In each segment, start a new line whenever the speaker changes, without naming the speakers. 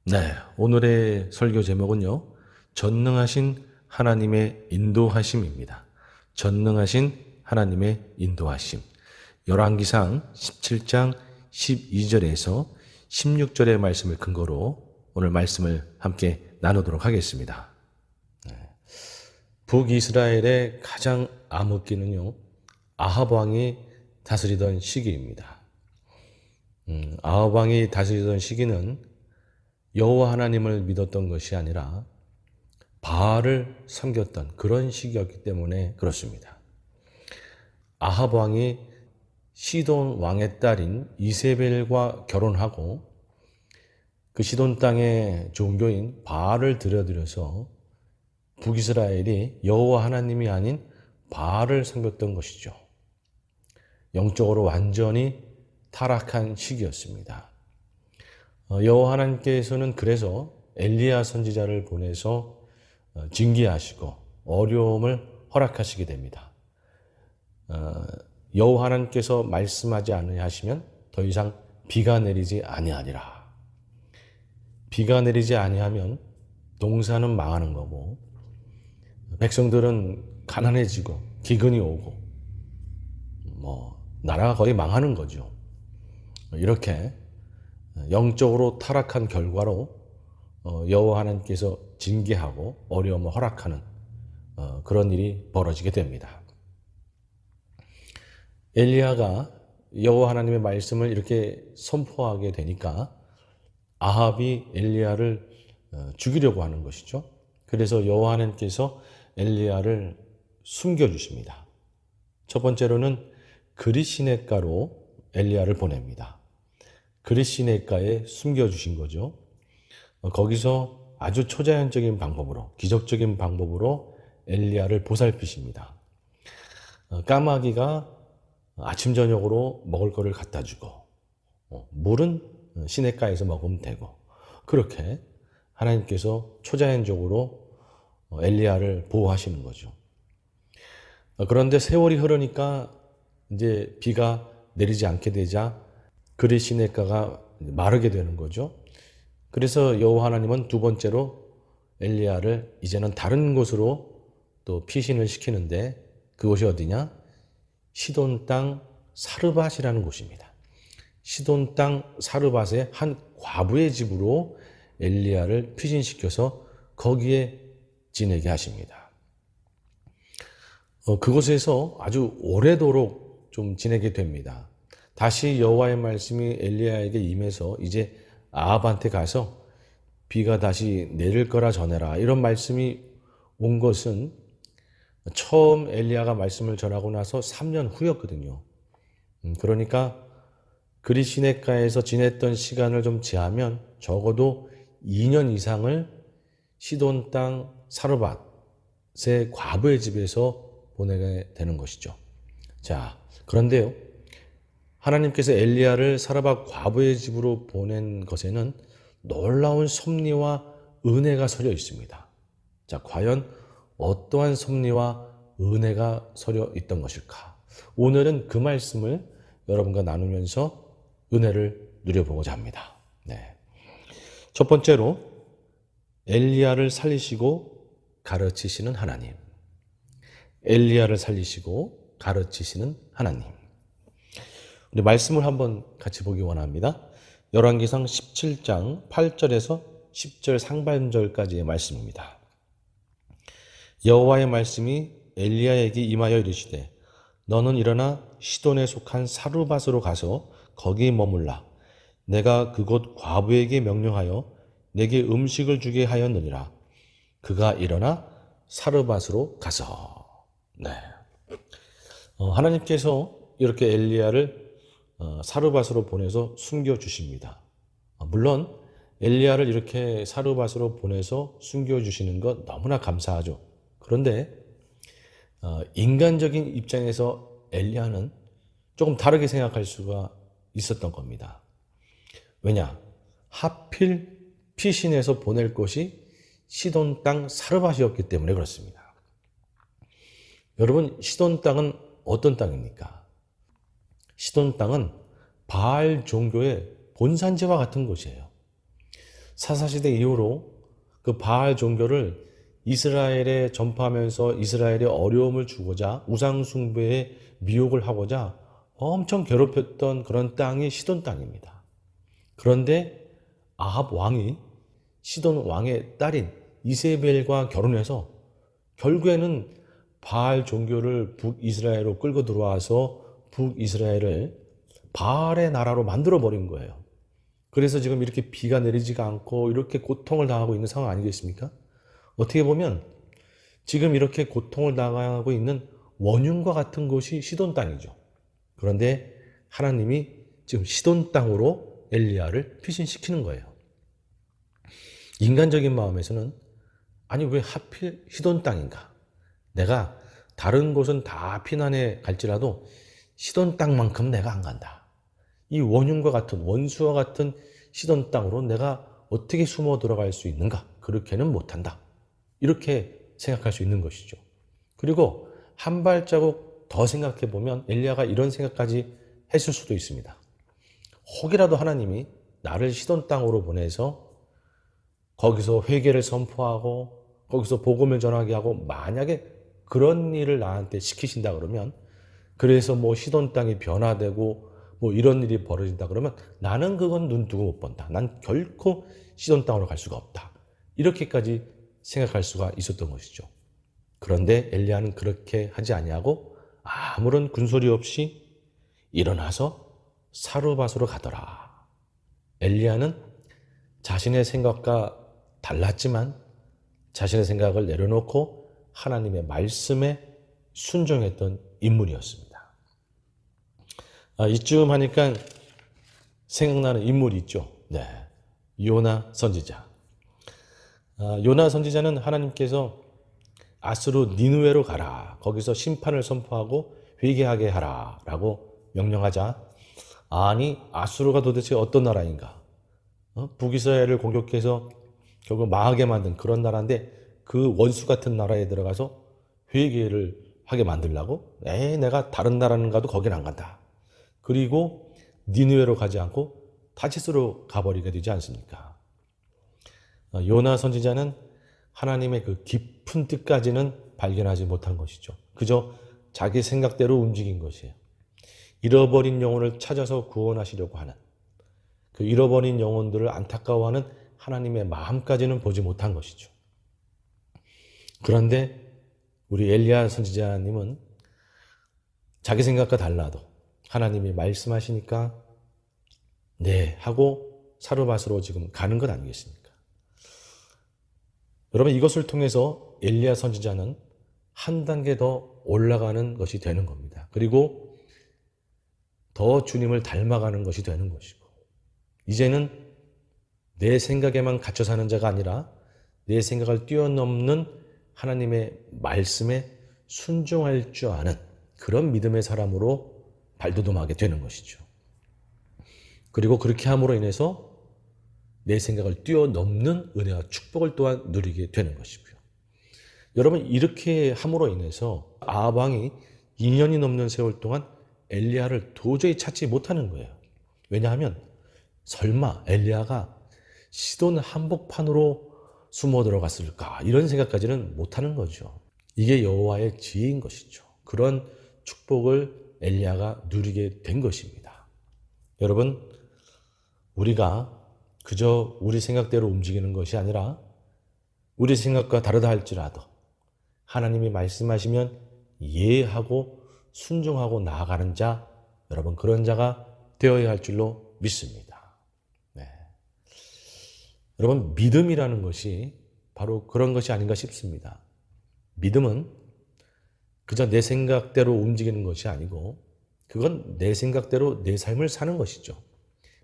네, 오늘의 설교 제목은요, 전능하신 하나님의 인도하심입니다. 전능하신 하나님의 인도하심. 열왕기상 17장 12절에서 16절의 말씀을 근거로 오늘 말씀을 함께 나누도록 하겠습니다. 북이스라엘의 가장 암흑기는요, 아합 왕이 다스리던 시기입니다. 아합 왕이 다스리던 시기는 여호와 하나님을 믿었던 것이 아니라 바알을 섬겼던 그런 시기였기 때문에 그렇습니다. 아합 왕이 시돈 왕의 딸인 이세벨과 결혼하고 그 시돈 땅의 종교인 바알을 들여들여서 북이스라엘이 여호와 하나님이 아닌 바알을 섬겼던 것이죠. 영적으로 완전히 타락한 시기였습니다. 여호와 하나님께서는 그래서 엘리야 선지자를 보내서 징계하시고 어려움을 허락하시게 됩니다. 여호와 하나님께서 말씀하지 아니하시면 더 이상 비가 내리지 아니하리라. 비가 내리지 아니하면 농사는 망하는 거고 백성들은 가난해지고 기근이 오고 나라가 거의 망하는 거죠. 이렇게 영적으로 타락한 결과로 여호와 하나님께서 징계하고 어려움을 허락하는 그런 일이 벌어지게 됩니다. 엘리야가 여호와 하나님의 말씀을 이렇게 선포하게 되니까 아합이 엘리야를 죽이려고 하는 것이죠. 그래서 여호와 하나님께서 엘리야를 숨겨주십니다. 첫 번째로는 그릿시냇가로 엘리야를 보냅니다. 그릿시냇가에 숨겨주신 거죠. 거기서 아주 초자연적인 방법으로, 기적적인 방법으로 엘리야를 보살피십니다. 까마귀가 아침 저녁으로 먹을 거를 갖다 주고 물은 시냇가에서 먹으면 되고 그렇게 하나님께서 초자연적으로 엘리야를 보호하시는 거죠. 그런데 세월이 흐르니까 이제 비가 내리지 않게 되자 그릿 시냇가가 마르게 되는 거죠. 그래서 여호와 하나님은 두 번째로 엘리야를 이제는 다른 곳으로 또 피신을 시키는데 그곳이 어디냐? 시돈 땅 사르밧이라는 곳입니다. 시돈 땅 사르밧의 한 과부의 집으로 엘리야를 피신시켜서 거기에 지내게 하십니다. 그곳에서 아주 오래도록 좀 지내게 됩니다. 다시 여호와의 말씀이 엘리야에게 임해서 이제 아합한테 가서 비가 다시 내릴 거라 전해라 이런 말씀이 온 것은 처음 엘리야가 말씀을 전하고 나서 3년 후였거든요. 그러니까 그릿 시냇가에서 지냈던 시간을 좀 제하면 적어도 2년 이상을 시돈 땅 사르밧의 과부의 집에서 보내게 되는 것이죠. 자, 그런데요. 하나님께서 엘리야를 사르밧 과부의 집으로 보낸 것에는 놀라운 섭리와 은혜가 서려 있습니다. 자, 과연 어떠한 섭리와 은혜가 서려 있던 것일까? 오늘은 그 말씀을 여러분과 나누면서 은혜를 누려보고자 합니다. 네. 첫 번째로 엘리야를 살리시고 가르치시는 하나님. 엘리야를 살리시고 가르치시는 하나님. 우리 말씀을 한번 같이 보기 원합니다. 열왕기상 17장 8절에서 10절 상반절까지의 말씀입니다. 여호와의 말씀이 엘리야에게 임하여 이르시되 너는 일어나 시돈에 속한 사르밧으로 가서 거기 머물라. 내가 그곳 과부에게 명령하여 내게 음식을 주게 하였느니라. 그가 일어나 사르밧으로 가서. 네. 하나님께서 이렇게 엘리야를 사르밧으로 보내서 숨겨주십니다. 물론 엘리야를 이렇게 사르밧으로 보내서 숨겨주시는 것 너무나 감사하죠. 그런데 인간적인 입장에서 엘리야는 조금 다르게 생각할 수가 있었던 겁니다. 왜냐? 하필 피신해서 보낼 곳이 시돈 땅 사르밧이었기 때문에 그렇습니다. 여러분, 시돈 땅은 어떤 땅입니까? 시돈 땅은 바알 종교의 본산지와 같은 곳이에요. 사사시대 이후로 그 바알 종교를 이스라엘에 전파하면서 이스라엘에 어려움을 주고자 우상숭배에 미혹을 하고자 엄청 괴롭혔던 그런 땅이 시돈 땅입니다. 그런데 아합 왕이 시돈 왕의 딸인 이세벨과 결혼해서 결국에는 바알 종교를 북이스라엘로 끌고 들어와서 북이스라엘을 바알의 나라로 만들어 버린 거예요. 그래서 지금 이렇게 비가 내리지가 않고 이렇게 고통을 당하고 있는 상황 아니겠습니까? 어떻게 보면 지금 이렇게 고통을 당하고 있는 원흉과 같은 곳이 시돈 땅이죠. 그런데 하나님이 지금 시돈 땅으로 엘리야를 피신시키는 거예요. 인간적인 마음에서는 아니 왜 하필 시돈 땅인가? 내가 다른 곳은 다 피난해 갈지라도 시돈 땅만큼 내가 안 간다. 이 원흉과 같은 원수와 같은 시돈 땅으로 내가 어떻게 숨어 들어갈 수 있는가? 그렇게는 못한다. 이렇게 생각할 수 있는 것이죠. 그리고 한 발자국 더 생각해 보면 엘리야가 이런 생각까지 했을 수도 있습니다. 혹이라도 하나님이 나를 시돈 땅으로 보내서 거기서 회개를 선포하고 거기서 복음을 전하게 하고 만약에 그런 일을 나한테 시키신다 그러면 그래서 뭐 시돈 땅이 변화되고 뭐 이런 일이 벌어진다 그러면 나는 그건 눈 두고 못 본다. 난 결코 시돈 땅으로 갈 수가 없다. 이렇게까지 생각할 수가 있었던 것이죠. 그런데 엘리야는 그렇게 하지 아니하고 아무런 군소리 없이 일어나서 사르밧으로 가더라. 엘리야는 자신의 생각과 달랐지만 자신의 생각을 내려놓고 하나님의 말씀에 순종했던 인물이었습니다. 이쯤 하니까 생각나는 인물이 있죠. 네, 요나 선지자. 요나 선지자는 하나님께서 아스루 니느웨로 가라. 거기서 심판을 선포하고 회개하게 하라. 라고 명령하자 아니 아수르가 도대체 어떤 나라인가? 북이스라엘을 공격해서 결국 망하게 만든 그런 나라인데 그 원수 같은 나라에 들어가서 회개를 하게 만들라고? 내가 다른 나라는 가도 거긴 안 간다. 그리고 니느웨로 가지 않고 타치스로 가버리게 되지 않습니까? 요나 선지자는 하나님의 그 깊은 뜻까지는 발견하지 못한 것이죠. 그저 자기 생각대로 움직인 것이에요. 잃어버린 영혼을 찾아서 구원하시려고 하는 그 잃어버린 영혼들을 안타까워하는 하나님의 마음까지는 보지 못한 것이죠. 그런데 우리 엘리야 선지자님은 자기 생각과 달라도 하나님이 말씀하시니까 네 하고 사르밧으로 지금 가는 것 아니겠습니까? 여러분 이것을 통해서 엘리야 선지자는 한 단계 더 올라가는 것이 되는 겁니다. 그리고 더 주님을 닮아가는 것이 되는 것이고 이제는 내 생각에만 갇혀 사는 자가 아니라 내 생각을 뛰어넘는 하나님의 말씀에 순종할 줄 아는 그런 믿음의 사람으로 발돋움하게 되는 것이죠. 그리고 그렇게 함으로 인해서 내 생각을 뛰어넘는 은혜와 축복을 또한 누리게 되는 것이고요. 여러분 이렇게 함으로 인해서 아합 왕이 2년이 넘는 세월 동안 엘리야를 도저히 찾지 못하는 거예요. 왜냐하면 설마 엘리야가 시돈 한복판으로 숨어 들어갔을까 이런 생각까지는 못하는 거죠. 이게 여호와의 지혜인 것이죠. 그런 축복을 엘리야가 누리게 된 것입니다. 여러분 우리가 그저 우리 생각대로 움직이는 것이 아니라 우리 생각과 다르다 할지라도 하나님이 말씀하시면 예하고 순종하고 나아가는 자, 여러분 그런 자가 되어야 할 줄로 믿습니다. 네. 여러분 믿음이라는 것이 바로 그런 것이 아닌가 싶습니다. 믿음은 그저 내 생각대로 움직이는 것이 아니고 그건 내 생각대로 내 삶을 사는 것이죠.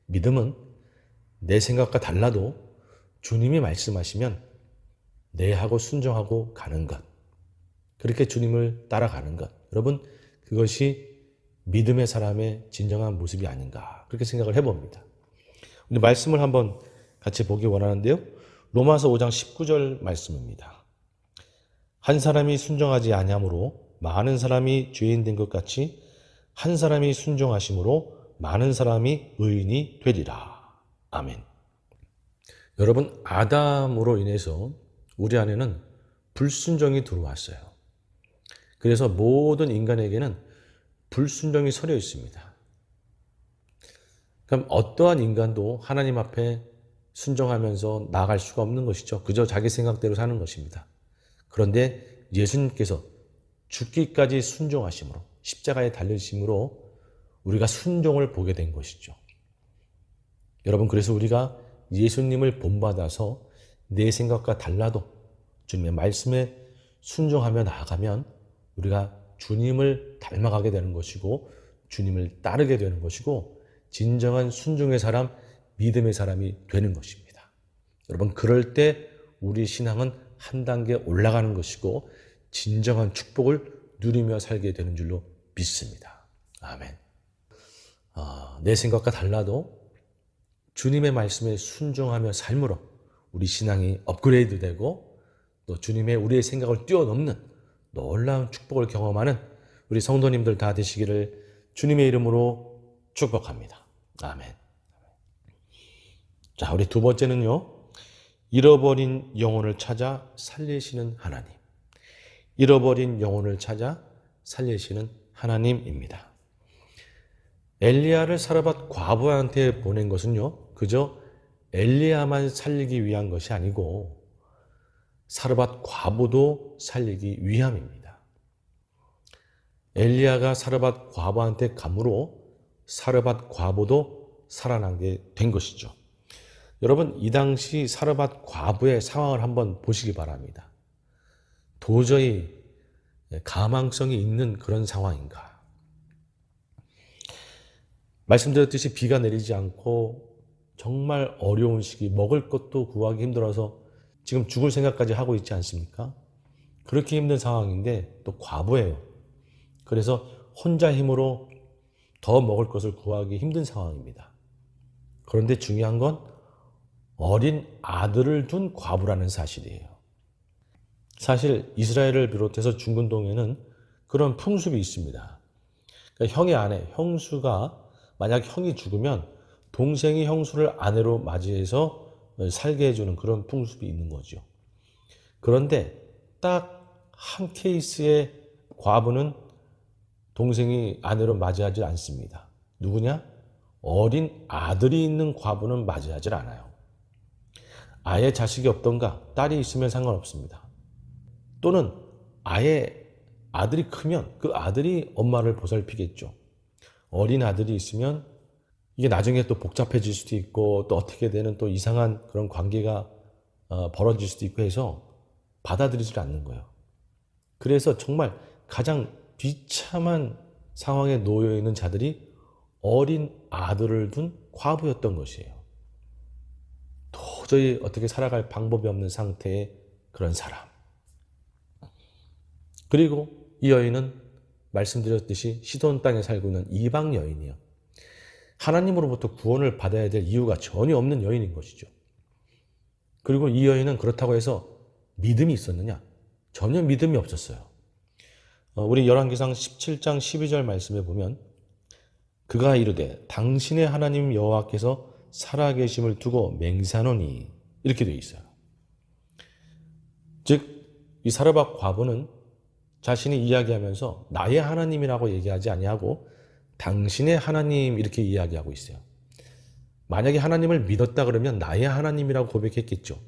믿음은 내 생각과 달라도 주님이 말씀하시면 네 하고 순종하고 가는 것. 그렇게 주님을 따라가는 것. 여러분 그것이 믿음의 사람의 진정한 모습이 아닌가 그렇게 생각을 해봅니다. 오늘 말씀을 한번 같이 보기 원하는데요. 로마서 5장 19절 말씀입니다. 한 사람이 순종하지 아니함으로 많은 사람이 죄인 된 것 같이 한 사람이 순종하심으로 많은 사람이 의인이 되리라. 아멘. 여러분, 아담으로 인해서 우리 안에는 불순종이 들어왔어요. 그래서 모든 인간에게는 불순종이 서려 있습니다. 그럼 어떠한 인간도 하나님 앞에 순종하면서 나아갈 수가 없는 것이죠. 그저 자기 생각대로 사는 것입니다. 그런데 예수님께서 죽기까지 순종하심으로, 십자가에 달리심으로 우리가 순종을 보게 된 것이죠. 여러분, 그래서 우리가 예수님을 본받아서 내 생각과 달라도 주님의 말씀에 순종하며 나아가면 우리가 주님을 닮아가게 되는 것이고 주님을 따르게 되는 것이고 진정한 순종의 사람, 믿음의 사람이 되는 것입니다. 여러분, 그럴 때 우리 신앙은 한 단계 올라가는 것이고 진정한 축복을 누리며 살게 되는 줄로 믿습니다. 아멘. 내 생각과 달라도 주님의 말씀에 순종하며 삶으로 우리 신앙이 업그레이드 되고 또 주님의 우리의 생각을 뛰어넘는 놀라운 축복을 경험하는 우리 성도님들 다 되시기를 주님의 이름으로 축복합니다. 아멘. 자, 우리 두 번째는요. 잃어버린 영혼을 찾아 살리시는 하나님. 잃어버린 영혼을 찾아 살리시는 하나님입니다. 엘리야를 사르밧 과부한테 보낸 것은요, 그저 엘리야만 살리기 위한 것이 아니고 사르밧 과부도 살리기 위함입니다. 엘리야가 사르밧 과부한테 감으로 사르밧 과부도 살아나게 된 것이죠. 여러분, 이 당시 사르밧 과부의 상황을 한번 보시기 바랍니다. 도저히 가망성이 있는 그런 상황인가? 말씀드렸듯이 비가 내리지 않고 정말 어려운 시기, 먹을 것도 구하기 힘들어서 지금 죽을 생각까지 하고 있지 않습니까? 그렇게 힘든 상황인데 또 과부예요. 그래서 혼자 힘으로 더 먹을 것을 구하기 힘든 상황입니다. 그런데 중요한 건 어린 아들을 둔 과부라는 사실이에요. 사실 이스라엘을 비롯해서 중근동에는 그런 풍습이 있습니다. 그러니까 형의 아내, 형수가 만약 형이 죽으면 동생이 형수를 아내로 맞이해서 살게 해주는 그런 풍습이 있는 거죠. 그런데 딱 한 케이스의 과부는 동생이 아내로 맞이하지 않습니다. 누구냐? 어린 아들이 있는 과부는 맞이하지 않아요. 아예 자식이 없던가 딸이 있으면 상관없습니다. 또는 아예 아들이 크면 그 아들이 엄마를 보살피겠죠. 어린 아들이 있으면 이게 나중에 또 복잡해질 수도 있고 또 어떻게 되는 또 이상한 그런 관계가 벌어질 수도 있고 해서 받아들이지 않는 거예요. 그래서 정말 가장 비참한 상황에 놓여 있는 자들이 어린 아들을 둔 과부였던 것이에요. 도저히 어떻게 살아갈 방법이 없는 상태의 그런 사람. 그리고 이 여인은 말씀드렸듯이 시돈 땅에 살고 있는 이방 여인이요. 하나님으로부터 구원을 받아야 될 이유가 전혀 없는 여인인 것이죠. 그리고 이 여인은 그렇다고 해서 믿음이 있었느냐? 전혀 믿음이 없었어요. 우리 열왕기상 17장 12절 말씀에 보면 그가 이르되 당신의 하나님 여호와께서 살아계심을 두고 맹세하노니 이렇게 되어 있어요. 즉 이 사르밧 과부는 자신이 이야기하면서 나의 하나님이라고 얘기하지 아니하고 당신의 하나님 이렇게 이야기하고 있어요. 만약에 하나님을 믿었다 그러면 나의 하나님이라고 고백했겠죠.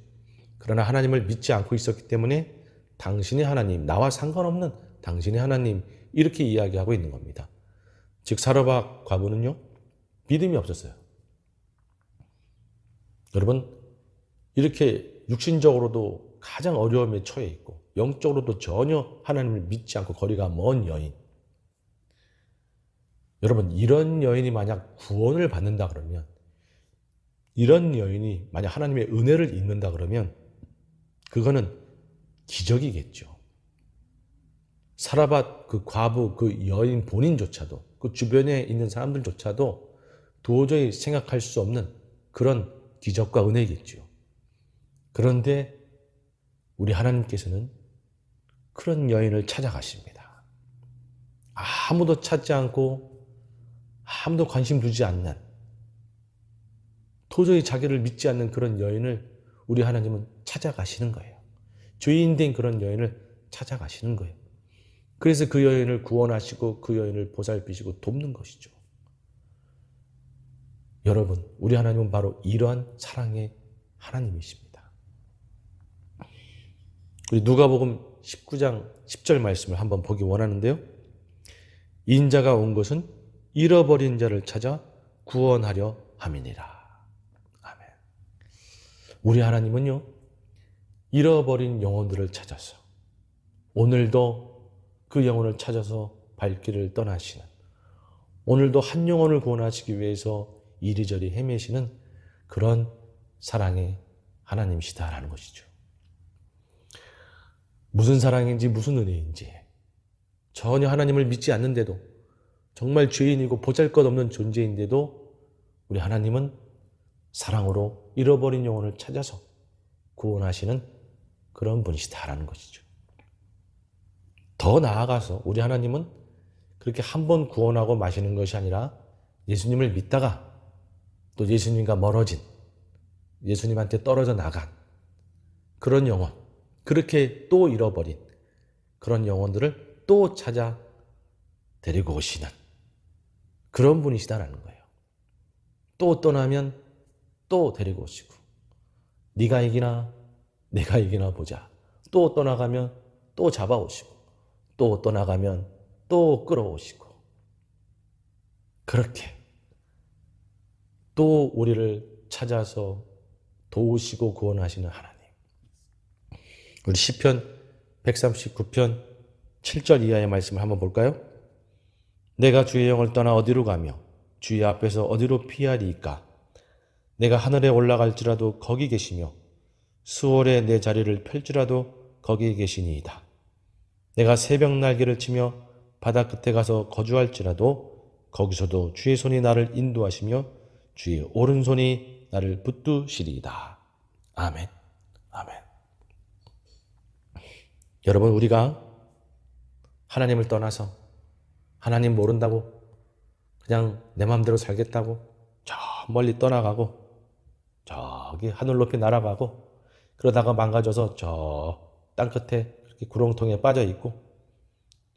그러나 하나님을 믿지 않고 있었기 때문에 당신의 하나님, 나와 상관없는 당신의 하나님 이렇게 이야기하고 있는 겁니다. 즉 사르밧 과부는요 믿음이 없었어요. 여러분, 이렇게 육신적으로도 가장 어려움에 처해 있고 영적으로도 전혀 하나님을 믿지 않고 거리가 먼 여인. 여러분, 이런 여인이 만약 구원을 받는다 그러면, 이런 여인이 만약 하나님의 은혜를 입는다 그러면 그거는 기적이겠죠. 사르밧 그 과부, 그 여인 본인조차도, 그 주변에 있는 사람들조차도 도저히 생각할 수 없는 그런 기적과 은혜겠죠. 그런데 우리 하나님께서는 그런 여인을 찾아가십니다. 아무도 찾지 않고 아무도 관심 두지 않는, 도저히 자기를 믿지 않는 그런 여인을 우리 하나님은 찾아가시는 거예요. 죄인된 그런 여인을 찾아가시는 거예요. 그래서 그 여인을 구원하시고 그 여인을 보살피시고 돕는 것이죠. 여러분, 우리 하나님은 바로 이러한 사랑의 하나님이십니다. 우리 누가복음 19장 10절 말씀을 한번 보기 원하는데요. 인자가 온 것은 잃어버린 자를 찾아 구원하려 함이니라. 아멘. 우리 하나님은요, 잃어버린 영혼들을 찾아서 오늘도 그 영혼을 찾아서 발길을 떠나시는, 오늘도 한 영혼을 구원하시기 위해서 이리저리 헤매시는 그런 사랑의 하나님이시다라는 것이죠. 무슨 사랑인지 무슨 은혜인지 전혀 하나님을 믿지 않는데도, 정말 죄인이고 보잘것없는 존재인데도 우리 하나님은 사랑으로 잃어버린 영혼을 찾아서 구원하시는 그런 분이시다라는 것이죠. 더 나아가서 우리 하나님은 그렇게 한 번 구원하고 마시는 것이 아니라 예수님을 믿다가 또 예수님과 멀어진, 예수님한테 떨어져 나간 그런 영혼, 그렇게 또 잃어버린 그런 영혼들을 또 찾아 데리고 오시는 그런 분이시다라는 거예요. 또 떠나면 또 데리고 오시고, 네가 이기나 내가 이기나 보자. 또 떠나가면 또 잡아오시고, 또 떠나가면 또 끌어오시고, 그렇게 또 우리를 찾아서 도우시고 구원하시는 하나님. 우리 시편 139편 7절 이하의 말씀을 한번 볼까요? 내가 주의 영을 떠나 어디로 가며 주의 앞에서 어디로 피하리이까? 내가 하늘에 올라갈지라도 거기 계시며 수월에 내 자리를 펼지라도 거기 계시니이다. 내가 새벽 날개를 치며 바다 끝에 가서 거주할지라도 거기서도 주의 손이 나를 인도하시며 주의 오른손이 나를 붙드시리이다. 아멘. 아멘. 여러분, 우리가 하나님을 떠나서 하나님 모른다고 그냥 내 마음대로 살겠다고 저 멀리 떠나가고 저기 하늘 높이 날아가고 그러다가 망가져서 저 땅끝에 그렇게 구렁텅이에 빠져 있고,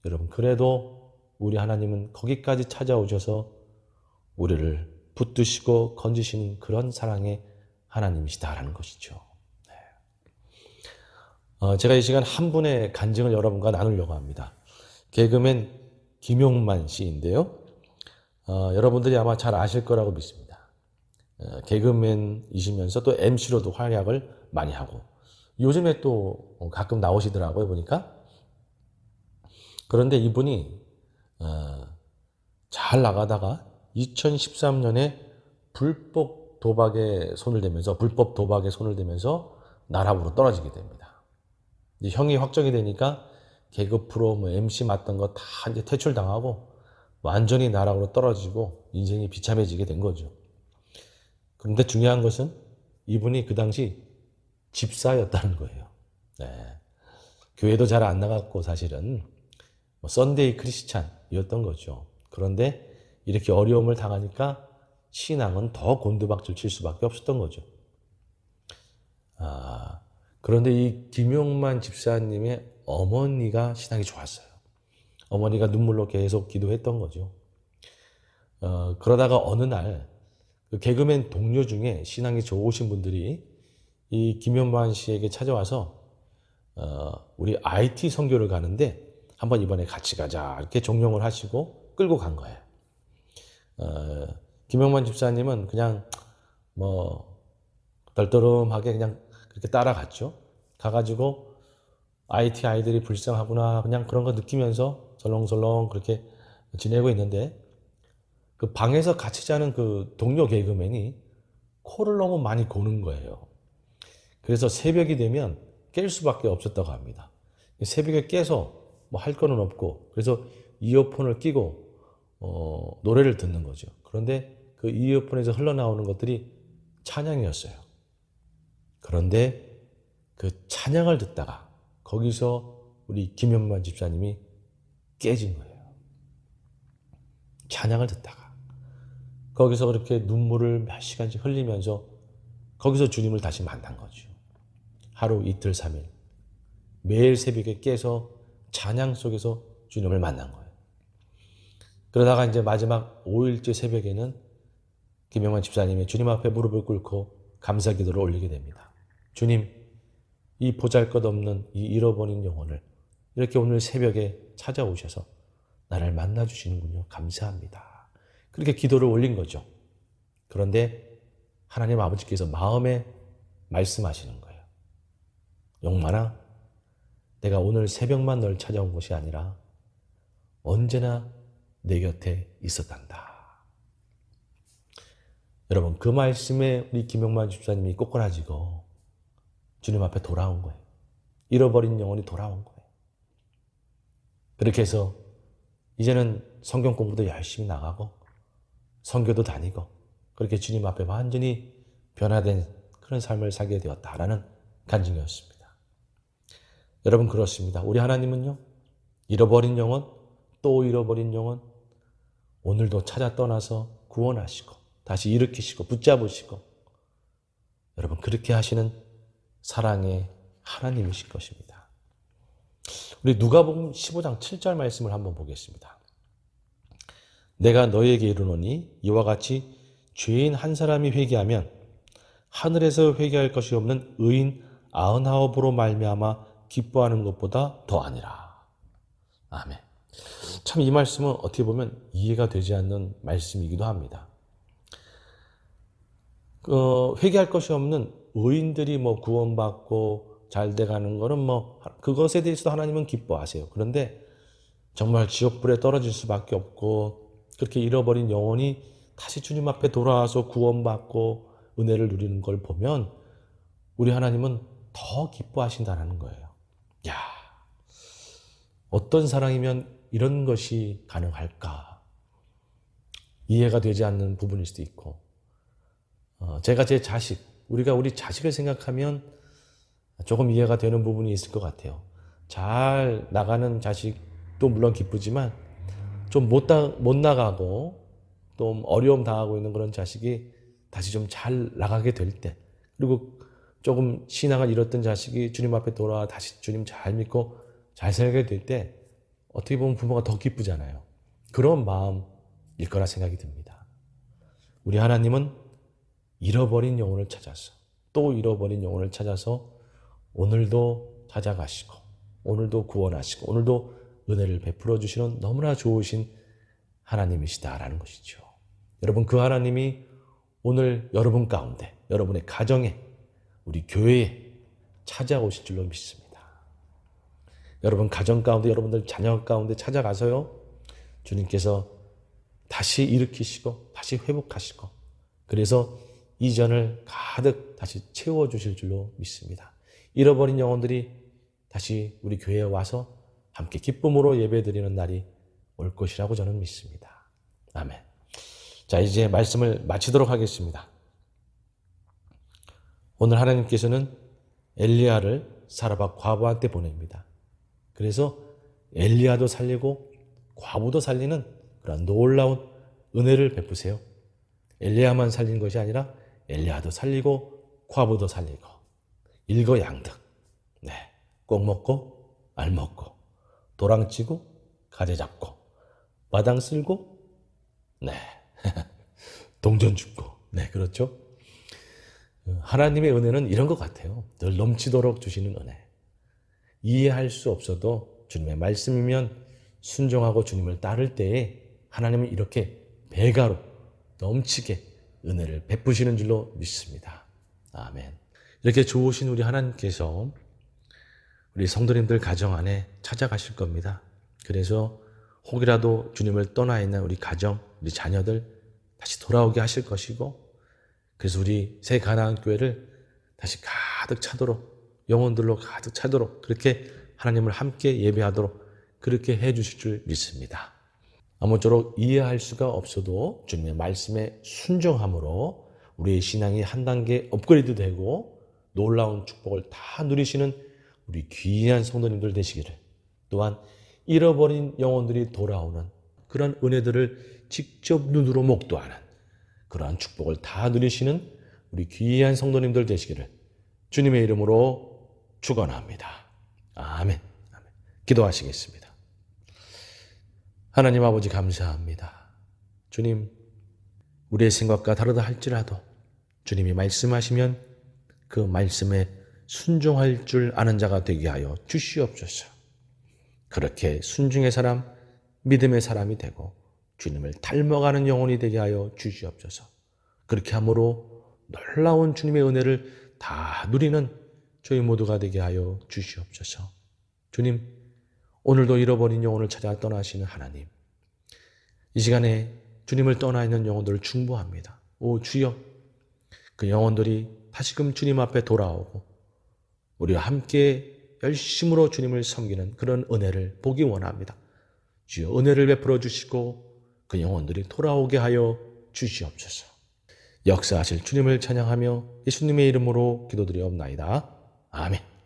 여러분, 그래도 우리 하나님은 거기까지 찾아오셔서 우리를 붙드시고 건지시는 그런 사랑의 하나님이시다라는 것이죠. 제가 이 시간 한 분의 간증을 여러분과 나누려고 합니다. 개그맨 김용만 씨인데요. 여러분들이 아마 잘 아실 거라고 믿습니다. 개그맨이시면서 또 MC로도 활약을 많이 하고 요즘에 또 가끔 나오시더라고요, 보니까. 그런데 이분이 잘 나가다가 2013년에 불법 도박에 손을 대면서 나락으로 떨어지게 됩니다. 이제 형이 확정이 되니까 개그 프로, MC 맡던 거 다 이제 퇴출당하고 완전히 나락으로 떨어지고 인생이 비참해지게 된 거죠. 그런데 중요한 것은 이분이 그 당시 집사였다는 거예요. 교회도 잘 안 나갔고 사실은 썬데이 크리스찬이었던 거죠. 그런데 이렇게 어려움을 당하니까 신앙은 더 곤두박질 칠 수밖에 없었던 거죠. 그런데 이 김용만 집사님의 어머니가 신앙이 좋았어요. 어머니가 눈물로 계속 기도했던 거죠. 그러다가 어느 날 그 개그맨 동료 중에 신앙이 좋으신 분들이 이 김용만 씨에게 찾아와서 우리 IT 선교를 가는데 한번 이번에 같이 가자 이렇게 종용을 하시고 끌고 간 거예요. 김용만 집사님은 그냥 떨떠름하게 그냥 그렇게 따라갔죠. 가가지고 IT 아이들이 불쌍하구나 그냥 그런 거 느끼면서 설렁설렁 그렇게 지내고 있는데, 그 방에서 같이 자는 그 동료 개그맨이 코를 너무 많이 고는 거예요. 그래서 새벽이 되면 깰 수밖에 없었다고 합니다. 새벽에 깨서 뭐 할 거는 없고, 그래서 이어폰을 끼고 노래를 듣는 거죠. 그런데 그 이어폰에서 흘러나오는 것들이 찬양이었어요. 그런데 그 찬양을 듣다가 거기서 우리 김용만 집사님이 깨진 거예요. 찬양을 듣다가 거기서 그렇게 눈물을 몇 시간씩 흘리면서 거기서 주님을 다시 만난 거죠. 하루 이틀 3일 매일 새벽에 깨서 찬양 속에서 주님을 만난 거예요. 그러다가 이제 마지막 5일째 새벽에는 김영만 집사님이 주님 앞에 무릎을 꿇고 감사 기도를 올리게 됩니다. 주님, 이 보잘것없는 이 잃어버린 영혼을 이렇게 오늘 새벽에 찾아오셔서 나를 만나주시는군요. 감사합니다. 그렇게 기도를 올린 거죠. 그런데 하나님 아버지께서 마음에 말씀하시는 거예요. 영만아, 내가 오늘 새벽만 널 찾아온 것이 아니라 언제나 내 곁에 있었단다. 여러분, 그 말씀에 우리 김영만 집사님이 꼬꾸라지고 주님 앞에 돌아온 거예요. 잃어버린 영혼이 돌아온 거예요. 그렇게 해서 이제는 성경 공부도 열심히 나가고 선교도 다니고 그렇게 주님 앞에 완전히 변화된 그런 삶을 살게 되었다라는 간증이었습니다. 여러분, 그렇습니다. 우리 하나님은요, 잃어버린 영혼, 또 잃어버린 영혼 오늘도 찾아 떠나서 구원하시고 다시 일으키시고 붙잡으시고 여러분, 그렇게 하시는 사랑의 하나님이실 것입니다. 우리 누가복음 15장 7절 말씀을 한번 보겠습니다. 내가 너희에게 이르노니 이와 같이 죄인 한 사람이 회개하면 하늘에서 회개할 것이 없는 의인 99으로 말미암아 기뻐하는 것보다 더 아니라. 아멘. 참 이 말씀은 어떻게 보면 이해가 되지 않는 말씀이기도 합니다. 회개할 것이 없는 의인들이 구원받고 잘 돼가는 거는 그것에 대해서도 하나님은 기뻐하세요. 그런데 정말 지옥불에 떨어질 수밖에 없고 그렇게 잃어버린 영혼이 다시 주님 앞에 돌아와서 구원받고 은혜를 누리는 걸 보면 우리 하나님은 더 기뻐하신다는 거예요. 야, 어떤 사랑이면 이런 것이 가능할까? 이해가 되지 않는 부분일 수도 있고, 제가 제 자식, 우리가 우리 자식을 생각하면 조금 이해가 되는 부분이 있을 것 같아요. 잘 나가는 자식도 물론 기쁘지만 좀 못 나가고 또 어려움 당하고 있는 그런 자식이 다시 좀 잘 나가게 될 때, 그리고 조금 신앙을 잃었던 자식이 주님 앞에 돌아와 다시 주님 잘 믿고 잘 살게 될 때 어떻게 보면 부모가 더 기쁘잖아요. 그런 마음일 거라 생각이 듭니다. 우리 하나님은 잃어버린 영혼을 찾아서 또 잃어버린 영혼을 찾아서 오늘도 찾아가시고 오늘도 구원하시고 오늘도 은혜를 베풀어 주시는 너무나 좋으신 하나님이시다라는 것이죠. 여러분, 그 하나님이 오늘 여러분 가운데, 여러분의 가정에, 우리 교회에 찾아오실 줄로 믿습니다. 여러분 가정 가운데, 여러분들 자녀 가운데 찾아가서요, 주님께서 다시 일으키시고 다시 회복하시고 그래서 이전을 가득 다시 채워주실 줄로 믿습니다. 잃어버린 영혼들이 다시 우리 교회에 와서 함께 기쁨으로 예배드리는 날이 올 것이라고 저는 믿습니다. 아멘. 자, 이제 말씀을 마치도록 하겠습니다. 오늘 하나님께서는 엘리야를 사라밧 과부한테 보냅니다. 그래서 엘리야도 살리고 과부도 살리는 그런 놀라운 은혜를 베푸세요. 엘리야만 살린 것이 아니라 엘리야도 살리고 과부도 살리고 일거양득. 네, 꼭 먹고 알 먹고 도랑치고 가재 잡고 마당 쓸고 네 동전 줍고 네, 그렇죠. 하나님의 은혜는 이런 것 같아요. 늘 넘치도록 주시는 은혜. 이해할 수 없어도 주님의 말씀이면 순종하고 주님을 따를 때에 하나님은 이렇게 배가로 넘치게 은혜를 베푸시는 줄로 믿습니다. 아멘. 이렇게 좋으신 우리 하나님께서 우리 성도님들 가정 안에 찾아가실 겁니다. 그래서 혹이라도 주님을 떠나 있는 우리 가정, 우리 자녀들 다시 돌아오게 하실 것이고, 그래서 우리 새 가나안 교회를 다시 가득 차도록, 영혼들로 가득 차도록 그렇게 하나님을 함께 예배하도록 그렇게 해 주실 줄 믿습니다. 아무쪼록 이해할 수가 없어도 주님의 말씀에 순종함으로 우리의 신앙이 한 단계 업그레이드 되고 놀라운 축복을 다 누리시는 우리 귀한 성도님들 되시기를, 또한 잃어버린 영혼들이 돌아오는 그런 은혜들을 직접 눈으로 목도하는 그러한 축복을 다 누리시는 우리 귀한 성도님들 되시기를 주님의 이름으로 축원합니다. 아멘. 아멘. 기도하시겠습니다. 하나님 아버지 감사합니다. 주님, 우리의 생각과 다르다 할지라도 주님이 말씀하시면 그 말씀에 순종할 줄 아는 자가 되게 하여 주시옵소서. 그렇게 순종의 사람, 믿음의 사람이 되고 주님을 닮아가는 영혼이 되게 하여 주시옵소서. 그렇게 함으로 놀라운 주님의 은혜를 다 누리는 저희 모두가 되게 하여 주시옵소서. 주님, 오늘도 잃어버린 영혼을 찾아 떠나시는 하나님, 이 시간에 주님을 떠나 있는 영혼들을 중보합니다. 오 주여, 그 영혼들이 다시금 주님 앞에 돌아오고 우리와 함께 열심으로 주님을 섬기는 그런 은혜를 보기 원합니다. 주여, 은혜를 베풀어 주시고 그 영혼들이 돌아오게 하여 주시옵소서. 역사하실 주님을 찬양하며 예수님의 이름으로 기도드리옵나이다. 아멘.